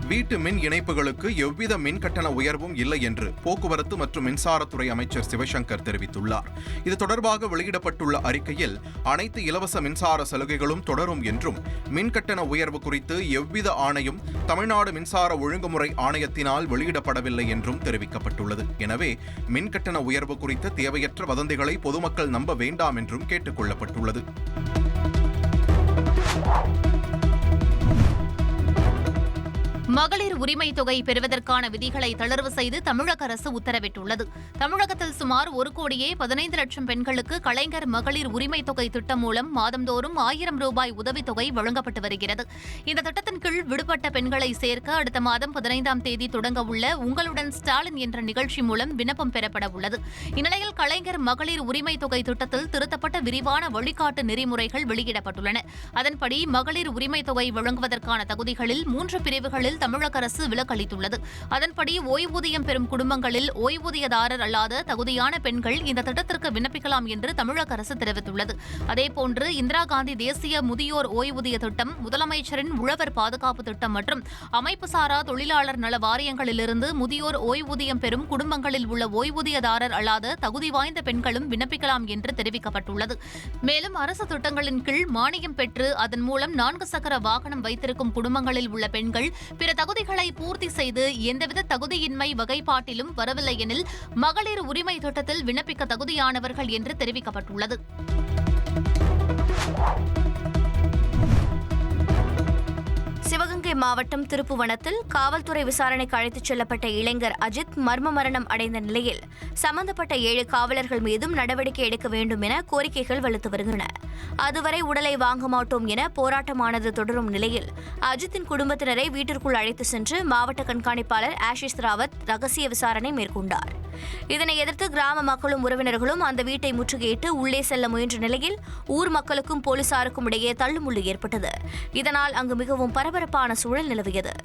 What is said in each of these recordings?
வீட்டு மின் இணைப்புகளுக்கு எவ்வித மின் கட்டண உயர்வும் இல்லை என்று போக்குவரத்து மற்றும் மின்சாரத்துறை அமைச்சர் சிவசங்கர் தெரிவித்துள்ளார். இது தொடர்பாக வெளியிடப்பட்டுள்ள அறிக்கையில் அனைத்து இலவச மின்சார சலுகைகளும் தொடரும் என்றும் மின் கட்டண உயர்வு குறித்து எவ்வித ஆணையும் தமிழ்நாடு மின்சார ஒழுங்குமுறை ஆணையத்தினால் வெளியிடப்படவில்லை என்றும் தெரிவிக்கப்பட்டுள்ளது. எனவே மின் கட்டண உயர்வு குறித்த தேவையற்ற வதந்திகளை பொதுமக்கள் நம்ப வேண்டாம் என்றும் கேட்டுக் கொள்ளப்பட்டுள்ளது. மகளிர் உரிமை தொகை பெறுவதற்கான விதிகளை தளர்வு செய்து தமிழக அரசு உத்தரவிட்டுள்ளது. தமிழகத்தில் சுமார் 1,15,00,000 பெண்களுக்கு கலைஞர் மகளிர் உரிமை தொகை திட்டம் மூலம் மாதந்தோறும் 1000 ரூபாய் உதவித்தொகை வழங்கப்பட்டு வருகிறது. இந்த திட்டத்தின் கீழ் விடுபட்ட பெண்களை சேர்க்க அடுத்த மாதம் 15ஆம் தேதி தொடங்க உள்ள உங்களுடன் ஸ்டாலின் என்ற நிகழ்ச்சி மூலம் விண்ணப்பம் பெறப்பட உள்ளது. இந்நிலையில் கலைஞர் மகளிர் உரிமை தொகை திட்டத்தில் திருத்தப்பட்ட விரிவான வழிகாட்டு நெறிமுறைகள் வெளியிடப்பட்டுள்ளன. அதன்படி மகளிர் உரிமை தொகை வழங்குவதற்கான தகுதிகளில் 3 பிரிவுகளில் தமிழக அரசு விலக்களித்துள்ளது. அதன்படி ஓய்வூதியம் பெறும் குடும்பங்களில் ஓய்வூதியதாரர் அல்லாத தகுதியான பெண்கள் இந்த திட்டத்திற்கு விண்ணப்பிக்கலாம் என்று தமிழக அரசு தெரிவித்துள்ளது. அதேபோன்று இந்திரா காந்தி தேசிய முதியோர் ஓய்வூதிய திட்டம், முதலமைச்சரின் உழவர் பாதுகாப்பு திட்டம் மற்றும் அமைப்புசாரா தொழிலாளர் நல வாரியங்களிலிருந்து முதியோர் ஓய்வூதியம் பெறும் குடும்பங்களில் உள்ள ஓய்வூதியதாரர் அல்லாத தகுதி வாய்ந்த பெண்களும் விண்ணப்பிக்கலாம் என்று தெரிவிக்கப்பட்டுள்ளது. மேலும் அரசு திட்டங்களின் கீழ் மானியம் பெற்று அதன் மூலம் 4 சக்கர வாகனம் வைத்திருக்கும் குடும்பங்களில் உள்ள பெண்கள் பிற தகுதிகளை பூர்த்தி செய்து எந்தவித தகுதியின்மை வகைப்பாட்டிலும் வரவில்லை எனில் மகளிர் உரிமை திட்டத்தில் விண்ணப்பிக்க தகுதியானவர்கள் என்று தெரிவிக்கப்பட்டுள்ளது. சிவகங்கை மாவட்டம் திருப்புவனத்தில் காவல்துறை விசாரணைக்கு அழைத்துச் செல்லப்பட்ட இளைஞர் அஜித் மர்ம மரணம் அடைந்த நிலையில் சம்பந்தப்பட்ட 7 காவலர்கள் மீதும் நடவடிக்கை எடுக்க வேண்டும் என கோரிக்கைகள் வலுத்து வருகின்றன. அதுவரை உடலை வாங்க மாட்டோம் என போராட்டமானது தொடரும் நிலையில் அஜித்தின் குடும்பத்தினரை வீட்டிற்குள் அழைத்து சென்று மாவட்ட கண்காணிப்பாளர் ஆஷிஷ் ராவத் ரகசிய விசாரணை மேற்கொண்டார். இதனை எதிர்த்து கிராம மக்களும் உறவினர்களும் அந்த வீட்டை முற்றுகையிட்டு உள்ளே செல்ல முயன்ற நிலையில் ஊர் மக்களுக்கும் போலீசாருக்கும் இடையே தள்ளுமுள்ளு ஏற்பட்டது. இதனால் அங்கு மிகவும் பரபரப்பான சூழல் நிலவியது.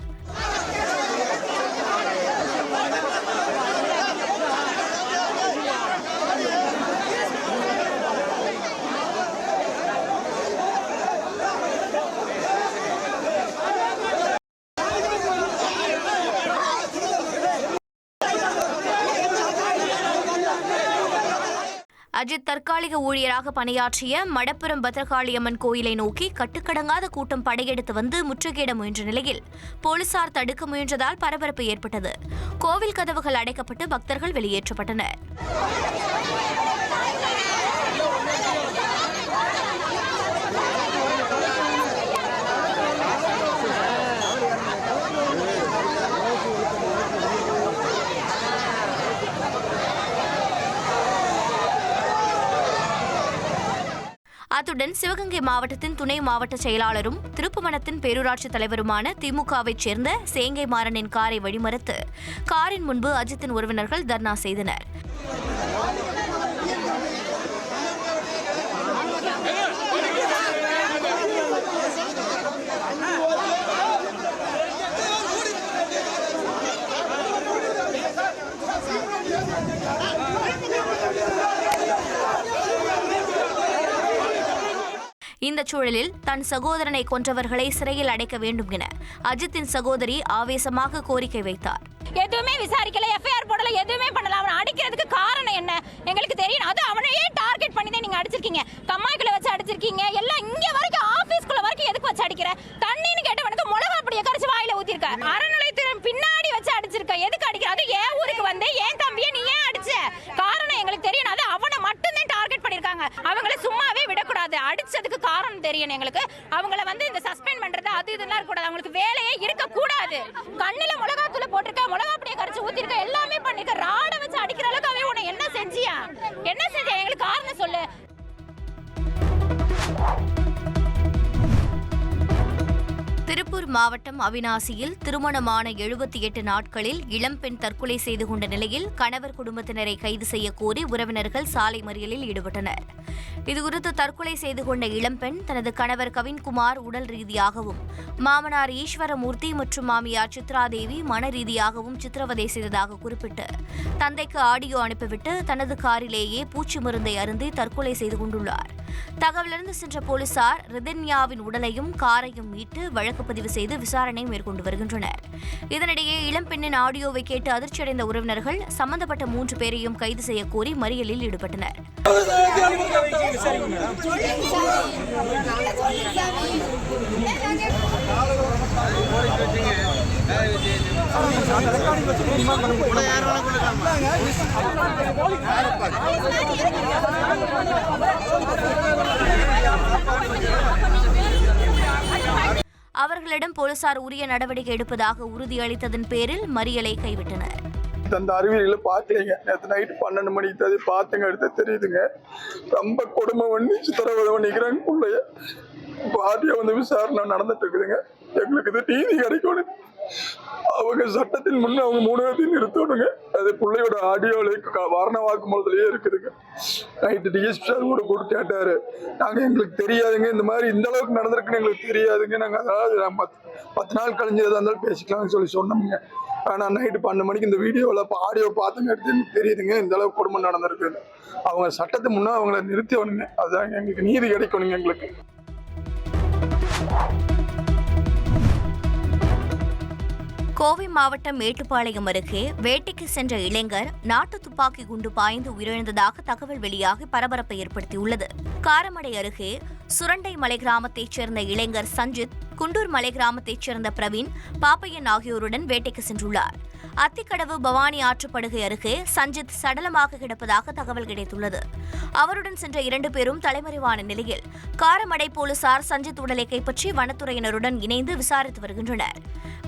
அஜித் தற்காலிக ஊழியராக பணியாற்றிய மடப்புரம் பத்ரகாளியம்மன் கோயிலை நோக்கி கட்டுக்கடங்காத கூட்டம் படையெடுத்து வந்து முற்றுகையிட முயன்ற நிலையில் போலீசார் தடுக்க முயன்றதால் பரபரப்பு ஏற்பட்டது. கோவில் கதவுகள் அடைக்கப்பட்டு பக்தர்கள் வெளியேற்றப்பட்டனர். அத்துடன் சிவகங்கை மாவட்டத்தின் துணை மாவட்ட செயலாளரும் திருப்புவனத்தின் பேரூராட்சி தலைவருமான திமுகவைச் சேர்ந்த சேங்கை மாறனின் காரை வழிமறித்து காரின் முன்பு அஜித்தின் உறவினர்கள் தர்ணா செய்தனர். இந்த சூழலில் தன் சகோதரனை கொன்றவர்களை சிறையில் அடைக்க வேண்டும் என அஜித்தின் சகோதரி ஆவேசமாக கோரிக்கை வைத்தார். எதுவுமே விசாரிக்கல, எஃப்ஐஆர் போடல, எதுவுமே பண்ணல. அவனை அடிக்கிறதுக்கு காரணம் என்ன எங்களுக்கு தெரியும். அது அவனையே டார்கெட் பண்ணி தான் நீங்க அடிச்சிருக்கீங்க. கம்மாய்க்குள்ள வச்சு அடிச்சிருக்கீங்க. எல்லாம் இங்க வரைக்கும் ஆபீஸ்க்குள்ள வரைக்கும் எதுக்கு வச்சு அடிக்கிற? தண்ணின்னு கேட்டவனுக்கு மிளகா அப்படியே கரைச்சு வாயில ஊத்திருக்க. அறநிலையத்துறை பின்னாடி வச்சு அடிச்சிருக்க. எதுக்கு அடிக்கிற? அது ஏன் ஊருக்கு வந்து ஏன் தம்பியை நீ ஏன் அடிச்ச? காரணம் எங்களுக்கு தெரியும். அது அவனை மட்டும் தான் டார்கெட் பண்ணிருக்காங்க. அவங்கள சும்மாவே விடக்கூடாது. அடிச்சதுக்கு காரணம் தெரியும் எங்களுக்கு. அவங்கள வந்து இந்த சஸ்பெண்ட் பண்றது அது இதெல்லாம் இருக்கக்கூடாது. அவங்களுக்கு வேலையே இருக்க கூடாது. கண்ணுல மிளகாத்தூள போட்டிருக்க, மிளகா அப்படியே கரைச்சு ஊத்திருக்க, எல்லாமே பண்ணிருக்க. ராட வச்சு அடிக்கிற அளவுக்கு அவன் உன்னை என்ன செஞ்சியா? என்ன செஞ்சா? எங்களுக்கு காரணம் சொல்லு. திருப்பூர் மாவட்டம் அவிநாசியில் திருமணமான 78 நாட்களில் இளம்பெண் தற்கொலை செய்து கொண்ட நிலையில் கணவர் குடும்பத்தினரை கைது செய்ய கோரி உறவினர்கள் சாலை மறியலில் ஈடுபட்டனர். இதுகுறித்து தற்கொலை செய்து கொண்ட இளம்பெண் தனது கணவர் கவின்குமார் உடல் ரீதியாகவும், மாமனார் ஈஸ்வரமூர்த்தி மற்றும் மாமியார் சித்ராதேவி மன ரீதியாகவும் சித்திரவதை செய்ததாக குறிப்பிட்டு தந்தைக்கு ஆடியோ அனுப்பிவிட்டு தனது காரிலேயே பூச்சி மருந்தை அருந்தி தற்கொலை செய்து கொண்டுள்ளார். தகவலறிந்து சென்ற போலீசார் ரிதன்யாவின் உடலையும் காரையும் மீட்டு வழக்கு பதிவு செய்து விசாரணை மேற்கொண்டு வருகின்றனர். இதனிடையே இளம்பெண்ணின் ஆடியோவை கேட்டு அதிர்ச்சியடைந்த உறவினர்கள் சம்பந்தப்பட்ட 3 பேரையும் கைது செய்ய கோரி மறியலில் ஈடுபட்டனர். அவர்களிடம் போலீசார் உரிய நடவடிக்கை எடுப்பதாக உறுதியளித்ததன் பேரில் மறியலை கைவிட்டனர். அந்த அறிவியல பாக்கலைங்க. நேற்று நைட்டு 12 மணிக்கு அது பார்த்துங்க, எடுத்து தெரியுதுங்க. ரொம்ப கொடுமை பண்ணி சித்திரவதை பண்ணிக்கிறாங்க பிள்ளைய. பாட்டியா வந்து விசாரணை நடந்துட்டு இருக்குதுங்க. எங்களுக்கு இது நீதி கிடைக்கணும். அவங்க சட்டத்தின் முன்னே அவங்க 3 பேர்த்தையும் நிறுத்தணுங்க. அது பிள்ளையோட ஆடியோல வாரண வாக்குமூலத்திலேயே இருக்குதுங்க. நைட்டு டிஎஸ்பி சார் கூட கூப்பிட்டு கேட்டாரு, நாங்கள் எங்களுக்கு தெரியாதுங்க, இந்த மாதிரி இந்த அளவுக்கு நடந்திருக்குன்னு எங்களுக்கு தெரியாதுங்க, நாங்கள் அதாவது 10 நாள் கழிஞ்சு எதாக இருந்தாலும் பேசிக்கலாம்னு சொல்லி சொன்னோம்ங்க. ஆனால் நைட்டு 12 மணிக்கு இந்த வீடியோவில் ஆடியோ பார்த்துங்க எடுத்து எனக்கு தெரியுதுங்க இந்த அளவுக்கு குடும்பம் நடந்திருக்குன்னு. அவங்க சட்டத்தை முன்னே அவங்கள நிறுத்திவனுங்க. அதுதான் எங்களுக்கு நீதி கிடைக்கணுங்க. எங்களுக்கு கோவை மாவட்டம் மேட்டுப்பாளையம் அருகே வேட்டைக்கு சென்ற இளைஞர் நாட்டு துப்பாக்கி குண்டு பாய்ந்து உயிரிழந்ததாக தகவல் வெளியாகி பரபரப்பை ஏற்படுத்தியுள்ளது. காரமடை அருகே சுரண்டை மலை கிராமத்தைச் சேர்ந்த இளைஞர் சஞ்சித், குண்டூர் மலை கிராமத்தைச் சேர்ந்த பிரவீன், பாப்பையன் ஆகியோருடன் வேட்டைக்கு சென்றுள்ளார். அத்திக்கடவு பவானி ஆற்றுப்படுகை அருகே சஞ்சித் சடலமாக கிடப்பதாக தகவல் கிடைத்துள்ளது. அவருடன் சென்ற 2 பேரும் தலைமறைவான நிலையில் காரமடை போலீசார் சஞ்சித் உடலை கைப்பற்றி வனத்துறையினருடன் இணைந்து விசாரித்து வருகின்றனர்.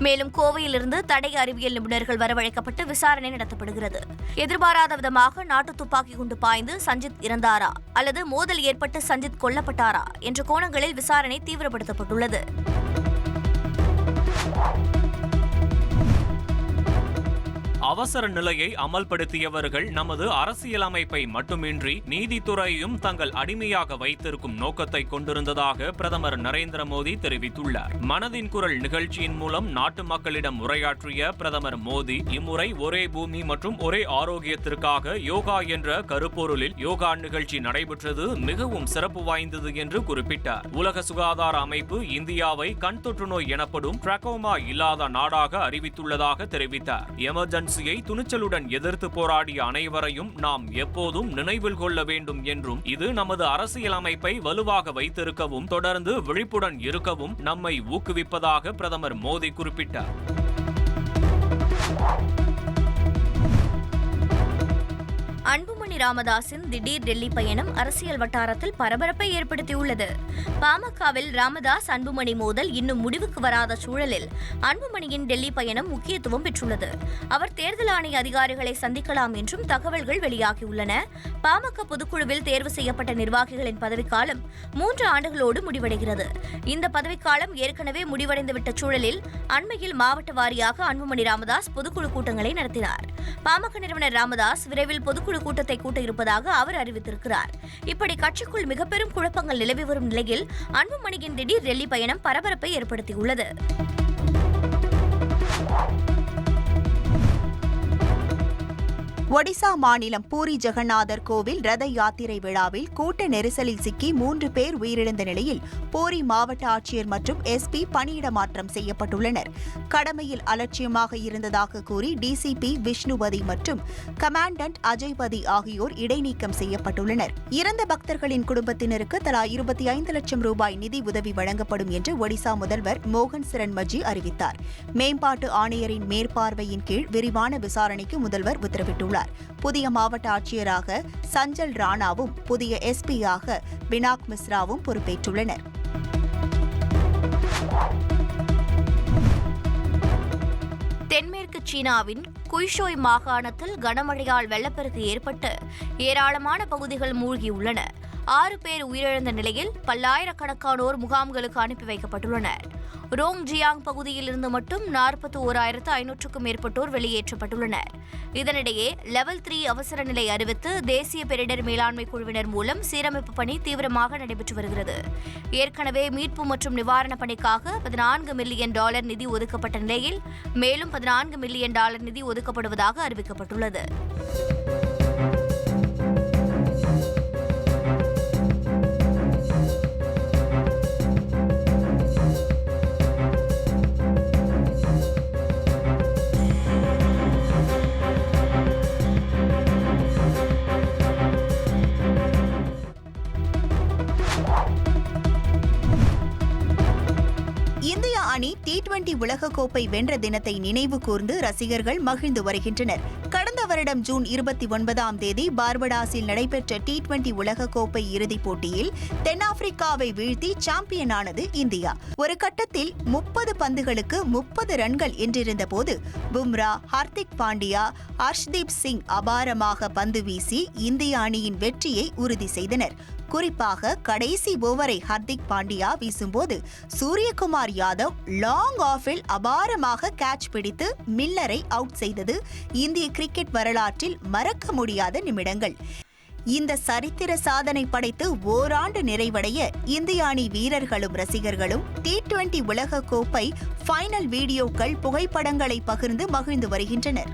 மேலும் கோவையிலிருந்து தடை அறிவியல் நிபுணர்கள் வரவழைக்கப்பட்டு விசாரணை நடத்தப்படுகிறது. எதிர்பாராத விதமாக நாட்டு துப்பாக்கி குண்டு பாய்ந்து சஞ்சித் இறந்தாரா அல்லது மோதல் ஏற்பட்டு சஞ்சித் கொல்லப்பட்டாரா என்ற கோணங்களில் விசாரணை தீவிரப்படுத்தப்பட்டுள்ளது. அவசர நிலையை அமல்படுத்தியவர்கள் நமது அரசியலமைப்பை மட்டுமின்றி நீதித்துறையையும் தங்கள் அடிமையாக வைத்திருக்கும் நோக்கத்தை கொண்டிருந்ததாக பிரதமர் நரேந்திர மோடி தெரிவித்துள்ளார். மனதின் குரல் நிகழ்ச்சியின் மூலம் நாட்டு மக்களிடம் உரையாற்றிய பிரதமர் மோடி இம்முறை ஒரே பூமி மற்றும் ஒரே ஆரோக்கியத்திற்காக யோகா என்ற கருப்பொருளில் யோகா நிகழ்ச்சி நடைபெற்றது மிகவும் சிறப்பு வாய்ந்தது என்று குறிப்பிட்டார். உலக சுகாதார அமைப்பு இந்தியாவை கண் தொற்று நோய் எனப்படும் ட்ரக்கோமா இல்லாத நாடாக அறிவித்துள்ளதாக தெரிவித்தார். எமர்ஜென்சி துணிச்சலுடன் எதிர்த்து போராடிய அனைவரையும் நாம் எப்போதும் நினைவில் கொள்ள வேண்டும் என்றும் இது நமது அரசியலமைப்பை வலுவாக வைத்திருக்கவும் தொடர்ந்து விழிப்புடன் இருக்கவும் நம்மை ஊக்குவிப்பதாக பிரதமர் மோடி குறிப்பிட்டார். அன்புமணி ராமதாஸின் திடீர் டெல்லி பயணம் அரசியல் வட்டாரத்தில் பரபரப்பை ஏற்படுத்தியுள்ளது. பாமகவில் ராமதாஸ் அன்புமணி மோதல் இன்னும் முடிவுக்கு வராத சூழலில் அன்புமணியின் டெல்லி பயணம் முக்கியத்துவம் பெற்றுள்ளது. அவர் தேர்தல் ஆணைய அதிகாரிகளை சந்திக்கலாம் என்றும் தகவல்கள் வெளியாகியுள்ளன. பாமக பொதுக்குழுவில் தேர்வு செய்யப்பட்ட நிர்வாகிகளின் பதவிக்காலம் 3 ஆண்டுகளோடு முடிவடைகிறது. இந்த பதவிக்காலம் ஏற்கனவே முடிவடைந்துவிட்ட சூழலில் அண்மையில் மாவட்ட வாரியாக அன்புமணி ராமதாஸ் பொதுக்குழு கூட்டங்களை நடத்தினார். பாமக நிறுவனர் ராமதாஸ் விரைவில் பொதுக்குழு கூட்டத்தை கூட்ட இருப்பதாக அவர் அறிவித்திருக்கிறார். இப்படி கட்சிக்குள் மிக பெரும் குழப்பங்கள் நிலவி வரும் நிலையில் அன்புமணியின் திடீர் டெல்லி பயணம் பரபரப்பை ஏற்படுத்தியுள்ளது. ஒடிசா மாநிலம் பூரி ஜெகநாதர் கோவில் ரத யாத்திரை விழாவில் கூட்ட நெரிசலில் சிக்கி 3 பேர் உயிரிழந்த நிலையில் பூரி மாவட்ட ஆட்சியர் மற்றும் எஸ்பி பணியிட மாற்றம் செய்யப்பட்டுள்ளனர். கடமையில் அலட்சியமாக இருந்ததாக கூறி டிசிபி விஷ்ணுபதி மற்றும் கமாண்டன்ட் அஜய்பதி ஆகியோர் இடைநீக்கம் செய்யப்பட்டுள்ளனர். இறந்த பக்தர்களின் குடும்பத்தினருக்கு தலா 25 லட்சம் ரூபாய் நிதி உதவி வழங்கப்படும் என்று ஒடிசா முதல்வர் மோகன் சரண் மஜி அறிவித்தார். மேம்பாட்டு ஆணையரின் மேற்பார்வையின் கீழ் விரிவான விசாரணைக்கு முதல்வர் உத்தரவிட்டுள்ளார். புதிய மாவட்ட ஆட்சியராக சஞ்சல் ராணாவும் புதிய எஸ்பியாக பினாக் மிஸ்ராவும் பொறுப்பேற்றுள்ளனர். தென்மேற்கு சீனாவின் குய்ஷோய் மாகாணத்தில் கனமழையால் வெள்ளப்பெருக்கு ஏற்பட்டு ஏராளமான பகுதிகள் மூழ்கியுள்ளன. 6 பேர் உயிரிழந்த நிலையில் பல்லாயிரக்கணக்கானோர் முகாம்களுக்கு அனுப்பி வைக்கப்பட்டுள்ளனர். ரோங் ஜியாங் பகுதியில் இருந்து மட்டும் 41,500க்கும் மேற்பட்டோர் வெளியேற்றப்பட்டுள்ளனர். இதனிடையே லெவல் 3 அவசர நிலை அறிவித்து தேசிய பேரிடர் மேலாண்மை குழுவினர் மூலம் சீரமைப்பு பணி தீவிரமாக நடைபெற்று வருகிறது. ஏற்கனவே மீட்பு மற்றும் நிவாரணப் பணிக்காக $14 மில்லியன் நிதி ஒதுக்கப்பட்ட நிலையில் மேலும் $14 மில்லியன் நிதி ஒதுக்கப்படுவதாக அறிவிக்கப்பட்டுள்ளது. அணி T20 உலகக்கோப்பை வென்ற தினத்தை நினைவு கூர்ந்து ரசிகர்கள் மகிழ்ந்து வருகின்றனர். கடந்த வருடம் ஜூன் 29ஆம் தேதி பார்படாஸில் நடைபெற்ற T20 உலகக்கோப்பை இறுதிப் போட்டியில் தென்னாப்பிரிக்காவை வீழ்த்தி சாம்பியனானது இந்தியா. ஒரு கட்டத்தில் 30 பந்துகளுக்கு 30 ரன்கள் என்றிருந்த போது பும்ரா, ஹர்திக் பாண்டியா, ஹர்ஷ்தீப் சிங் அபாரமாக பந்து வீசி இந்திய அணியின் வெற்றியை உறுதி செய்தனர். குறிப்பாக கடைசி ஓவரை ஹர்திக் பாண்டியா வீசும்போது சூரியகுமார் யாதவ் லாங் ஆஃபில் அபாரமாக கேட்ச் பிடித்து மில்லரை அவுட் செய்தது இந்திய கிரிக்கெட் வரலாற்றில் மறக்க முடியாத நிமிடங்கள். இந்த சரித்திர சாதனை படைத்து ஓராண்டு நிறைவடைய இந்திய அணி வீரர்களும் ரசிகர்களும் T20 உலகக்கோப்பை ஃபைனல் வீடியோக்கள், புகைப்படங்களை பகிர்ந்து மகிழ்ந்து வருகின்றனர்.